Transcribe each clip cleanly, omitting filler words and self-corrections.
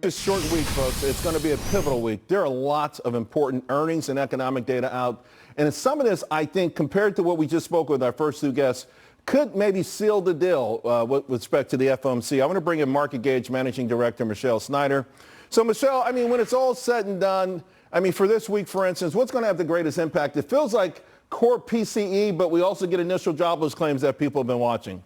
This short week, folks, it's going to be a pivotal week. There are lots of important earnings and economic data out. And some of this, I think, compared to what we just spoke with our first two guests, could maybe seal the deal with respect to the FOMC. I want to bring in Market Gauge Managing Director Michelle Snyder. So, Michelle, I mean, when it's all said and done, I mean, for this week, for instance, what's going to have the greatest impact? It feels like core PCE, but we also get initial jobless claims that people have been watching.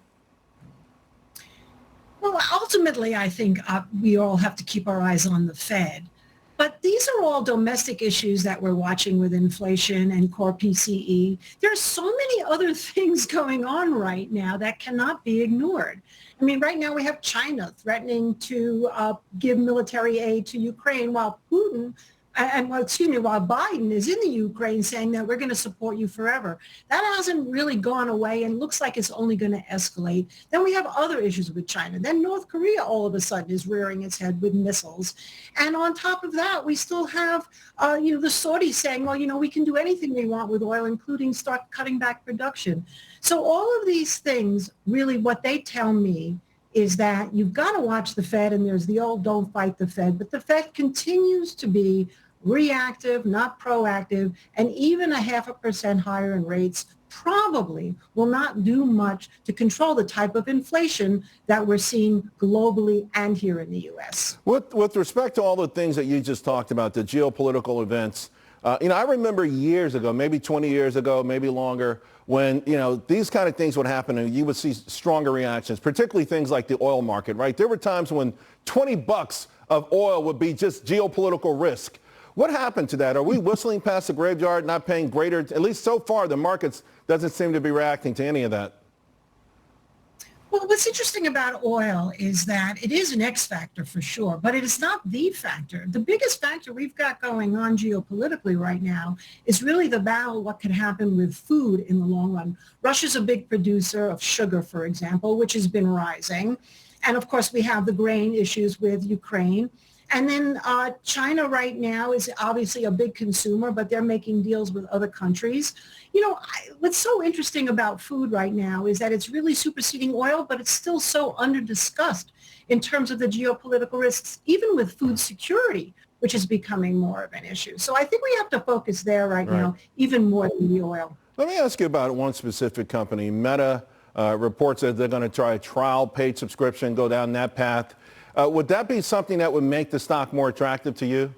Well, ultimately, I think we all have to keep our eyes on the Fed. But these are all domestic issues that we're watching with inflation and core PCE. There are so many other things going on right now that cannot be ignored. I mean, right now we have China threatening to give military aid to Ukraine while while Biden is in the Ukraine saying that we're going to support you forever. That hasn't really gone away and looks like it's only going to escalate. Then we have other issues with China. Then North Korea all of a sudden is rearing its head with missiles. And on top of that, we still have, the Saudis saying, well, we can do anything we want with oil, including start cutting back production. So all of these things, really what they tell me is that you've got to watch the Fed, and there's the old don't fight the Fed, but the Fed continues to be reactive, not proactive, and even 0.5% higher in rates probably will not do much to control the type of inflation that we're seeing globally and here in the U.S. With respect to all the things that you just talked about, the geopolitical events, I remember years ago, maybe 20 years ago, maybe longer, when, these kind of things would happen and you would see stronger reactions, particularly things like the oil market, right? There were times when $20 of oil would be just geopolitical risk. What happened to that? Are we whistling past the graveyard, not paying greater, at least so far, the markets doesn't seem to be reacting to any of that? Well, what's interesting about oil is that it is an X factor for sure, but it is not the factor. The biggest factor we've got going on geopolitically right now is really the battle, what could happen with food in the long run. Russia's a big producer of sugar, for example, which has been rising. And of course, we have the grain issues with Ukraine. And then China right now is obviously a big consumer, but they're making deals with other countries. What's so interesting about food right now is that it's really superseding oil, but it's still so under-discussed in terms of the geopolitical risks, even with food security, which is becoming more of an issue. So I think we have to focus there right now, even more than the oil. Let me ask you about one specific company. Meta reports that they're going to try a trial paid subscription, go down that path. Would that be something that would make the stock more attractive to you?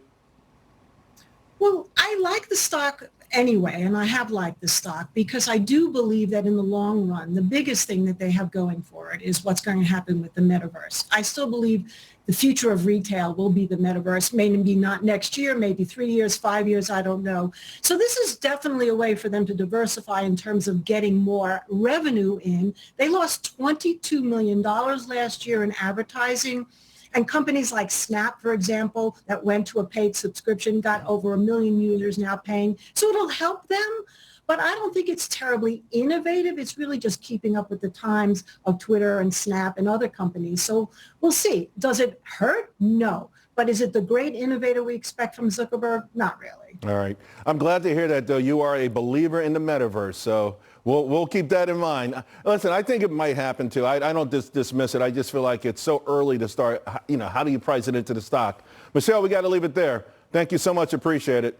Well, I like the stock anyway, and I have liked the stock because I do believe that in the long run, the biggest thing that they have going for it is what's going to happen with the Metaverse. I still believe the future of retail will be the Metaverse, maybe not next year, maybe 3 years, 5 years, I don't know. So this is definitely a way for them to diversify in terms of getting more revenue in. They lost $22 million last year in advertising. And companies like Snap, for example, that went to a paid subscription, got over 1 million users now paying. So it'll help them. But I don't think it's terribly innovative. It's really just keeping up with the times of Twitter and Snap and other companies. So we'll see. Does it hurt? No. But is it the great innovator we expect from Zuckerberg? Not really. All right. I'm glad to hear that, though. You are a believer in the Metaverse. So we'll keep that in mind. Listen, I think it might happen, too. I don't dismiss it. I just feel like it's so early to start. How do you price it into the stock? Michelle, we got to leave it there. Thank you so much. Appreciate it.